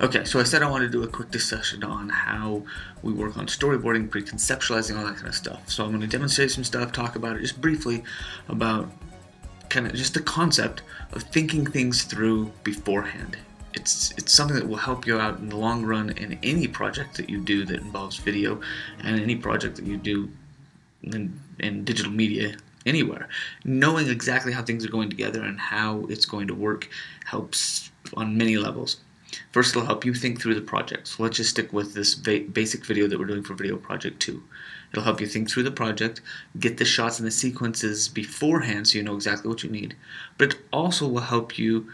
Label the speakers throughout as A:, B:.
A: Okay, so I said I wanted to do a quick discussion on how we work on storyboarding, pre-conceptualizing, all that kind of stuff. So I'm going to demonstrate some stuff, talk about it just briefly, about kind of just the concept of thinking things through beforehand. It's something that will help you out in the long run in any project that you do that involves video, and any project that you do in digital media anywhere. Knowing exactly how things are going together and how it's going to work helps on many levels. First, it'll help you think through the project. So let's just stick with this basic video that we're doing for Video Project 2. It'll help you think through the project, get the shots and the sequences beforehand so you know exactly what you need. But it also will help you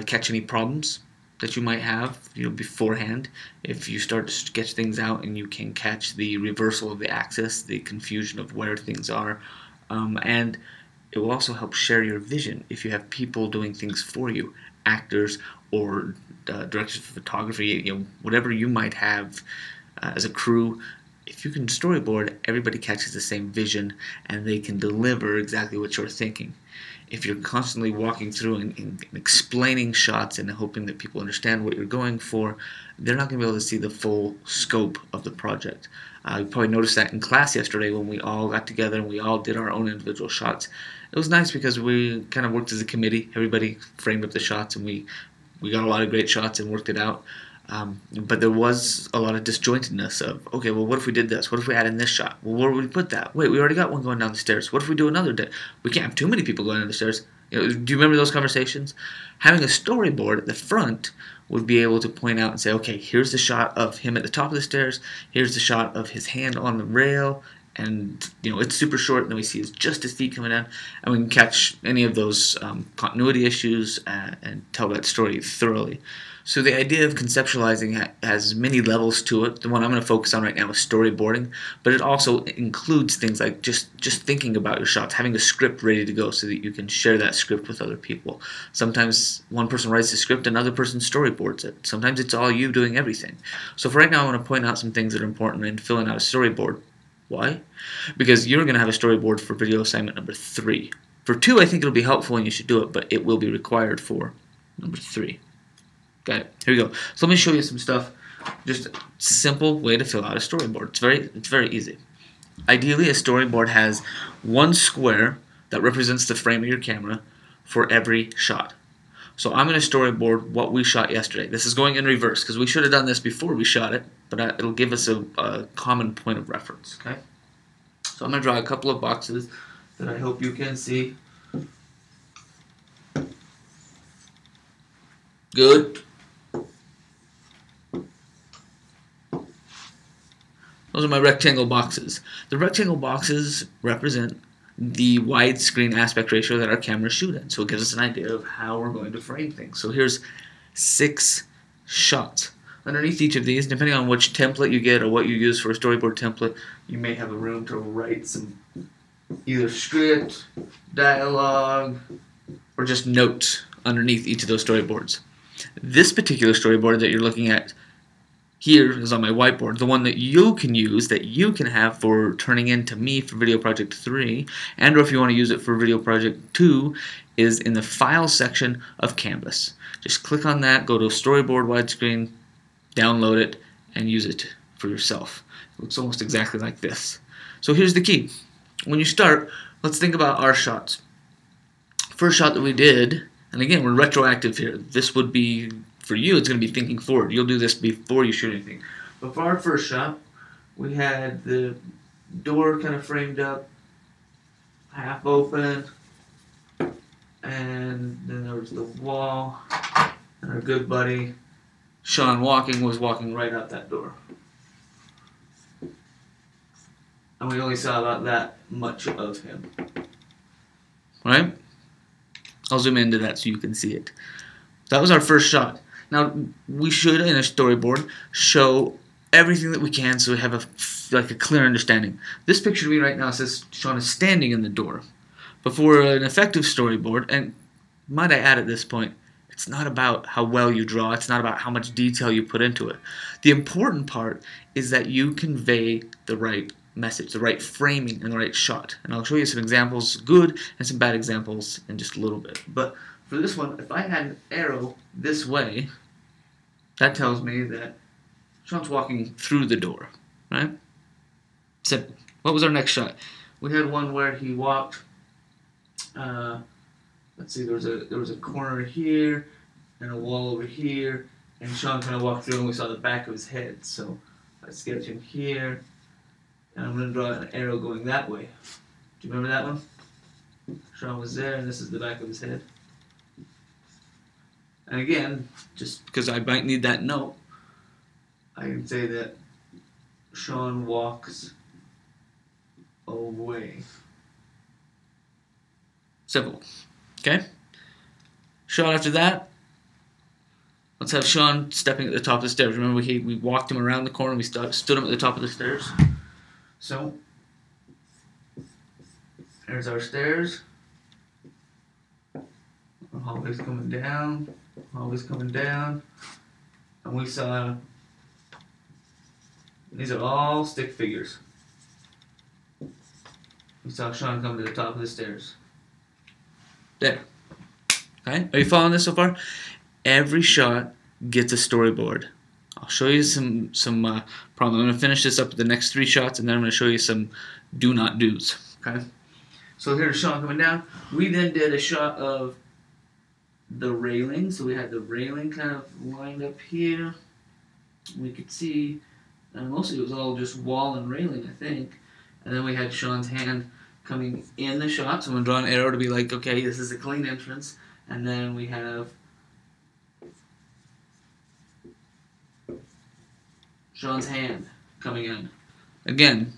A: catch any problems that you might have, beforehand. If you start to sketch things out and you can catch the reversal of the axis, the confusion of where things are, and it will also help share your vision if you have people doing things for you, actors or directors of photography, whatever you might have as a crew. If you can storyboard, everybody catches the same vision and they can deliver exactly what you're thinking. If you're constantly walking through and explaining shots and hoping that people understand what you're going for, they're not going to be able to see the full scope of the project. You probably noticed that in class yesterday when we all got together and we all did our own individual shots. It was nice because we kind of worked as a committee. Everybody framed up the shots and we got a lot of great shots and worked it out. But there was a lot of disjointedness of, okay, well, what if we did this? What if we add in this shot? Well, where would we put that? Wait, we already got one going down the stairs. What if we do another day? We can't have too many people going down the stairs. Do you remember those conversations? Having a storyboard at the front would be able to point out and say, okay, here's the shot of him at the top of the stairs. Here's the shot of his hand on the rail. And it's super short, and then we see just his feet coming down, and we can catch any of those continuity issues and tell that story thoroughly. So the idea of conceptualizing has many levels to it. The one I'm going to focus on right now is storyboarding, but it also includes things like just thinking about your shots, having a script ready to go so that you can share that script with other people. Sometimes one person writes the script, another person storyboards it. Sometimes it's all you doing everything. So for right now, I want to point out some things that are important in filling out a storyboard. Why? Because you're going to have a storyboard for video assignment number 3. For 2, I think it'll be helpful and you should do it, but it will be required for number 3. Got it. Here we go. So let me show you some stuff. Just a simple way to fill out a storyboard. It's very easy. Ideally, a storyboard has one square that represents the frame of your camera for every shot. So I'm going to storyboard what we shot yesterday. This is going in reverse because we should have done this before we shot it, but it'll give us a common point of reference. Okay. So I'm going to draw a couple of boxes that I hope you can see. Good. Those are my rectangle boxes. The rectangle boxes represent the widescreen aspect ratio that our cameras shoot in. So it gives us an idea of how we're going to frame things. So here's 6 shots. Underneath each of these, depending on which template you get or what you use for a storyboard template, you may have a room to write some either script, dialogue, or just notes underneath each of those storyboards. This particular storyboard that you're looking at here is on my whiteboard. The one that you can use, that you can have for turning in to me for Video Project 3, and or if you want to use it for Video Project 2, is in the File section of Canvas. Just click on that, go to Storyboard Widescreen, download it, and use it for yourself. It looks almost exactly like this. So here's the key. When you start, let's think about our shots. First shot that we did, and again, we're retroactive here. This would be, for you, it's going to be thinking forward. You'll do this before you shoot anything. But for our first shot, we had the door kind of framed up, half open, and then there was the wall, and our good buddy Sean was walking right out that door. And we only saw about that much of him. Right? I'll zoom into that so you can see it. That was our first shot. Now, we should, in a storyboard, show everything that we can so we have a clear understanding. This picture to me right now says Sean is standing in the door. But for an effective storyboard, and might I add at this point, it's not about how well you draw, it's not about how much detail you put into it. The important part is that you convey the right message, the right framing, and the right shot. And I'll show you some examples, good and some bad examples, in just a little bit. But for this one, if I had an arrow this way, that tells me that Sean's walking through the door, right? Simple. What was our next shot? We had one where he walked. Let's see. There was a corner here and a wall over here, and Sean kind of walked through, and we saw the back of his head. So I sketch him here, and I'm going to draw an arrow going that way. Do you remember that one? Sean was there, and this is the back of his head. And again, just because I might need that note, I can say that Sean walks away. Simple. Okay? Shot after that, let's have Sean stepping at the top of the stairs. Remember, we walked him around the corner, we stood him at the top of the stairs. So, there's our stairs. The hallway's coming down. Hallway's coming down. And we saw, these are all stick figures. We saw Sean come to the top of the stairs. There. Okay? Are you following this so far? Every shot gets a storyboard. I'll show you some problems. I'm going to finish this up with the next 3 shots, and then I'm going to show you some do not do's. Okay? So here's Sean coming down. We then did a shot of the railing. So we had the railing kind of lined up here. We could see, and mostly it was all just wall and railing, I think. And then we had Sean's hand coming in the shot. So I'm going to draw an arrow to be like, okay, this is a clean entrance. And then we have Sean's hand coming in. Again,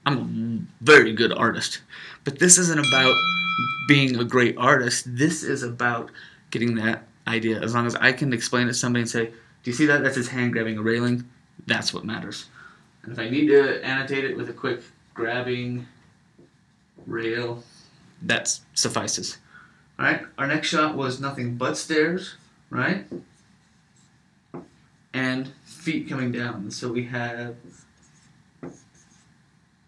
A: I'm a very good artist, but this isn't about being a great artist. This is about getting that idea. As long as I can explain it to somebody and say, do you see that? That's his hand grabbing a railing. That's what matters. And if I need to annotate it with a quick grabbing rail, that suffices. Alright, our next shot was nothing but stairs, right? And feet coming down. So we have,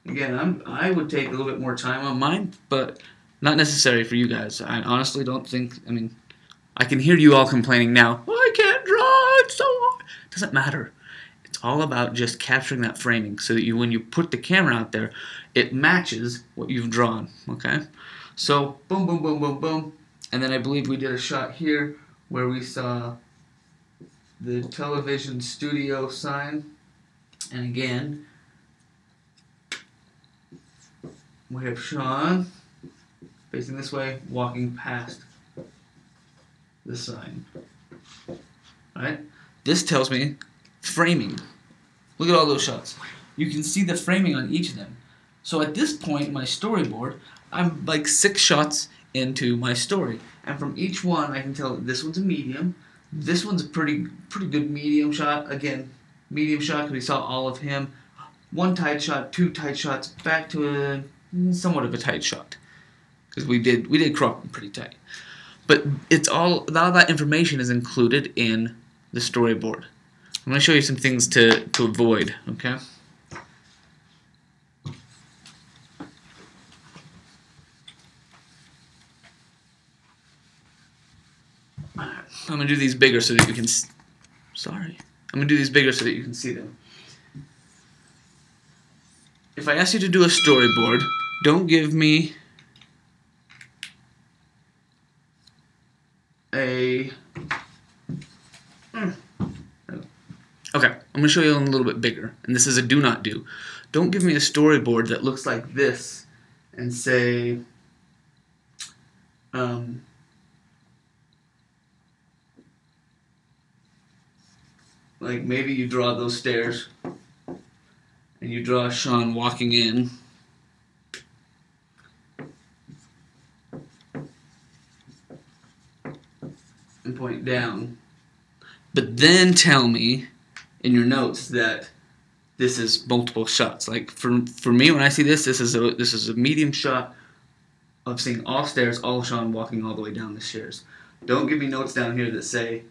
A: again, I would take a little bit more time on mine, but not necessary for you guys. I honestly don't think, I mean, I can hear you all complaining now, oh, I can't draw, it's so hard. It doesn't matter. It's all about just capturing that framing so that when you put the camera out there, it matches what you've drawn, okay? So, boom, boom, boom, boom, boom. And then I believe we did a shot here where we saw the television studio sign. And again, we have Sean facing this way, walking past the sign. Alright? This tells me framing. Look at all those shots. You can see the framing on each of them. So at this point in my storyboard, I'm like 6 shots into my story. And from each one, I can tell this one's a medium. This one's a pretty good medium shot. Again, medium shot because we saw all of him. 1 tight shot, 2 tight shots, back to somewhat of a tight shot. Because we did crop them pretty tight. But it's all that information is included in the storyboard. I'm going to show you some things to avoid, okay? I'm going to do these bigger so that you can... Sorry. I'm going to do these bigger so that you can see them. If I ask you to do a storyboard, don't give me a... Okay, I'm going to show you a little bit bigger, and this is a do not do. Don't give me a storyboard that looks like this and say, like maybe you draw those stairs, and you draw Sean walking in, and point down, but then tell me in your notes that this is multiple shots. Like for me, when I see this is a medium shot of seeing all stairs, all Sean walking all the way down the stairs. Don't give me notes down here that say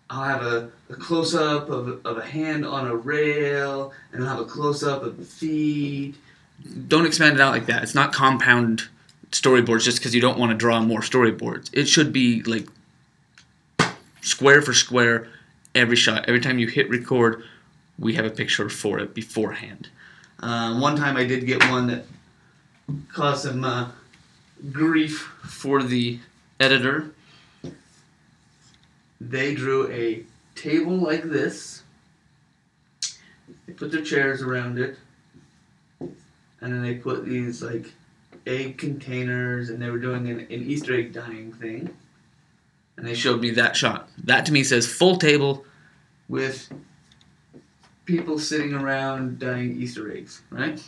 A: I'll have a close-up of a hand on a rail, and I'll have a close-up of the feet. Don't expand it out like that. It's not compound storyboards just because you don't want to draw more storyboards. It should be like square for square, every shot. Every time you hit record, we have a picture for it beforehand. One time I did get one that caused some grief for the editor. They drew a table like this. They put their chairs around it, and then they put these like egg containers, and they were doing an Easter egg dyeing thing. And they showed me that shot. That to me says full table with people sitting around dyeing Easter eggs, right?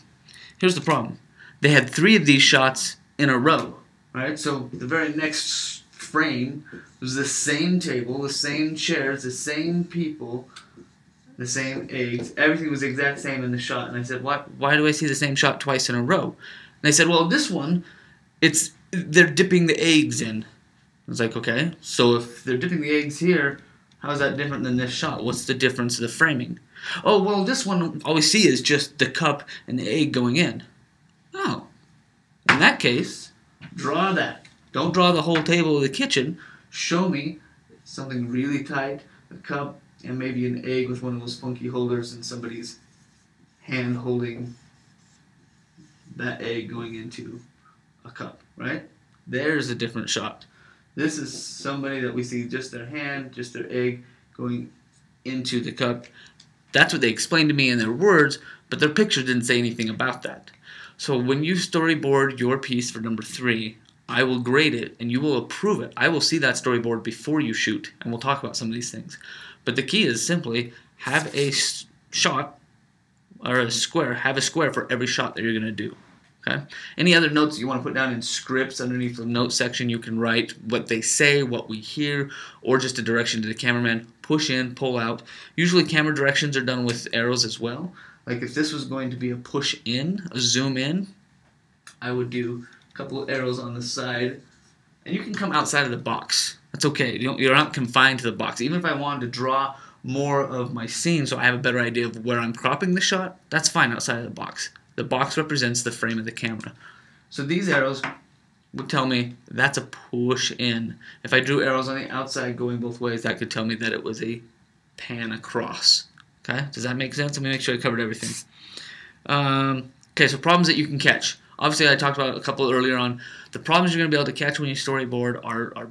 A: Here's the problem. They had 3 of these shots in a row, right? So the very next frame was the same table, the same chairs, the same people, the same eggs. Everything was the exact same in the shot. And I said, why do I see the same shot twice in a row? And they said, well, this one, they're dipping the eggs in. I was like, okay, so if they're dipping the eggs here, how is that different than this shot? What's the difference of the framing? Oh, well, this one, all we see is just the cup and the egg going in. Oh, in that case, draw that. Don't draw the whole table of the kitchen. Show me something really tight, a cup, and maybe an egg with one of those funky holders and somebody's hand holding that egg going into a cup, right? There's a different shot. This is somebody that we see just their hand, just their egg going into the cup. That's what they explained to me in their words, but their picture didn't say anything about that. So when you storyboard your piece for number 3, I will grade it and you will approve it. I will see that storyboard before you shoot, and we'll talk about some of these things. But the key is simply have a shot or a square. Have a square for every shot that you're going to do. Okay. Any other notes you want to put down in scripts underneath the note section, you can write what they say, what we hear, or just a direction to the cameraman. Push in, pull out. Usually camera directions are done with arrows as well. Like if this was going to be a push in, a zoom in, I would do a couple of arrows on the side. And you can come outside of the box. That's okay. You're not confined to the box. Even if I wanted to draw more of my scene so I have a better idea of where I'm cropping the shot, that's fine outside of the box. The box represents the frame of the camera. So these arrows would tell me that's a push in. If I drew arrows on the outside going both ways, that could tell me that it was a pan across. Okay, does that make sense? Let me make sure I covered everything. Okay, so problems that you can catch. Obviously, I talked about a couple earlier on. The problems you're going to be able to catch when you storyboard are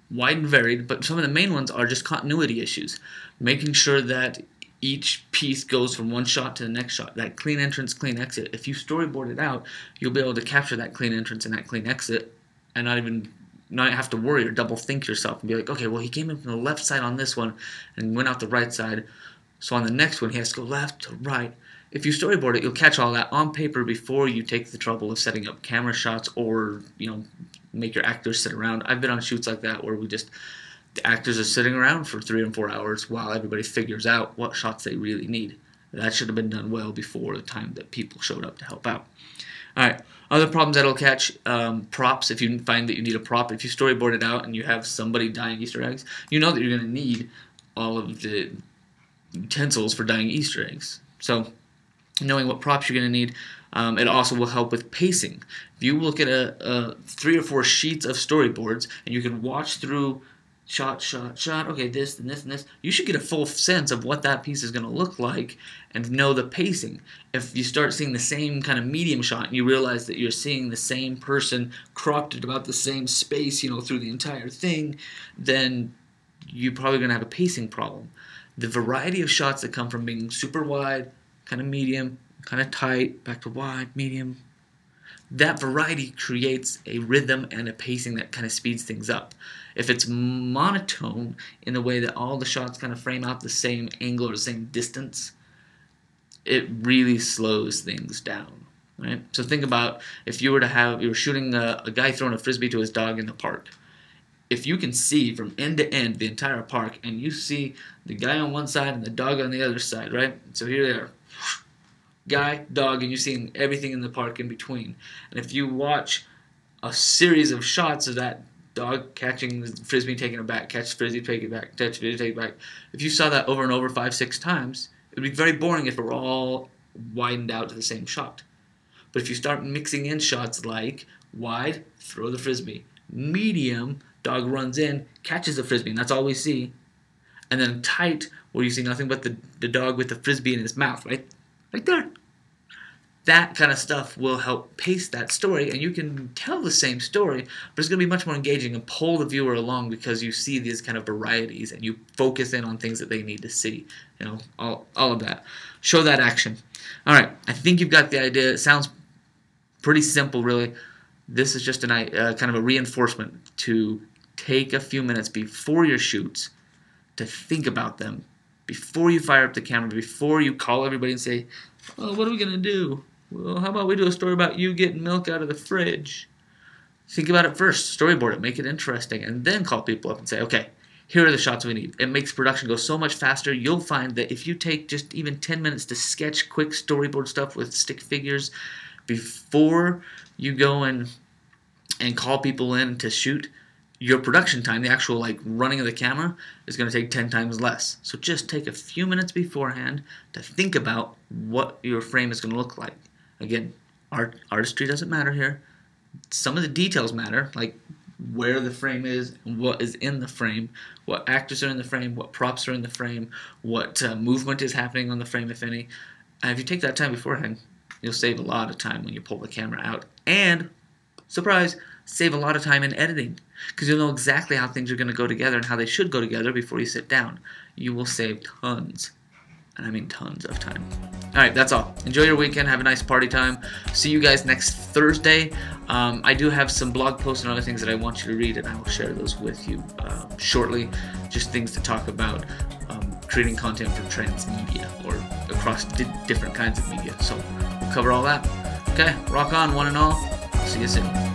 A: wide and varied, but some of the main ones are just continuity issues. Making sure that each piece goes from one shot to the next shot. That clean entrance, clean exit. If you storyboard it out, you'll be able to capture that clean entrance and that clean exit and not have to worry or double think yourself and be like, okay, well, he came in from the left side on this one and went out the right side. So on the next one, he has to go left to right. If you storyboard it, you'll catch all that on paper before you take the trouble of setting up camera shots or, make your actors sit around. I've been on shoots like that where the actors are sitting around for 3 and 4 hours while everybody figures out what shots they really need. That should have been done well before the time that people showed up to help out. Alright, other problems that'll catch, props. If you find that you need a prop, if you storyboard it out and you have somebody dyeing Easter eggs, you know that you're going to need all of the utensils for dyeing Easter eggs. So knowing what props you're going to need, it also will help with pacing. If you look at 3 or 4 sheets of storyboards and you can watch through shot, okay, this and this and this, you should get a full sense of what that piece is going to look like and know the pacing. If you start seeing the same kind of medium shot and you realize that you're seeing the same person cropped at about the same space, through the entire thing, then you're probably going to have a pacing problem. The variety of shots that come from being super wide, kind of medium, kind of tight, back to wide, medium, that variety creates a rhythm and a pacing that kind of speeds things up. If it's monotone in the way that all the shots kind of frame out the same angle or the same distance, it really slows things down, right? So think about if you were shooting a guy throwing a frisbee to his dog in the park. If you can see from end to end the entire park and you see the guy on one side and the dog on the other side, right? So here they are. Guy, dog, and you're seeing everything in the park in between. And if you watch a series of shots of that dog catching the frisbee, taking it back, catch the frisbee, take it back, catch the frisbee, take it back, if you saw that over and over 5, 6 times, it would be very boring if it were all widened out to the same shot. But if you start mixing in shots like wide, throw the frisbee, medium, dog runs in, catches the frisbee, and that's all we see, and then tight, where you see nothing but the dog with the frisbee in his mouth, right there. That kind of stuff will help pace that story, and you can tell the same story, but it's going to be much more engaging and pull the viewer along because you see these kind of varieties and you focus in on things that they need to see. You know, all of that. Show that action. All right, I think you've got the idea. It sounds pretty simple, really. This is just kind of a reinforcement to take a few minutes before your shoots to think about them, before you fire up the camera, before you call everybody and say, "Oh, what are we going to do? Well, how about we do a story about you getting milk out of the fridge?" Think about it first, storyboard it, make it interesting, and then call people up and say, okay, here are the shots we need. It makes production go so much faster. You'll find that if you take just even 10 minutes to sketch quick storyboard stuff with stick figures before you go and call people in to shoot, your production time, the actual like running of the camera, is going to take 10 times less. So just take a few minutes beforehand to think about what your frame is going to look like. Again, artistry doesn't matter here. Some of the details matter, like where the frame is, and what is in the frame, what actors are in the frame, what props are in the frame, what movement is happening on the frame, if any. And if you take that time beforehand, you'll save a lot of time when you pull the camera out. And, surprise, save a lot of time in editing, because you'll know exactly how things are going to go together and how they should go together before you sit down. You will save tons, and I mean tons of time. Alright, that's all. Enjoy your weekend. Have a nice party time. See you guys next Thursday. I do have some blog posts and other things that I want you to read, and I will share those with you shortly. Just things to talk about creating content for transmedia or across different kinds of media. So we'll cover all that. Okay, rock on, one and all. See you soon.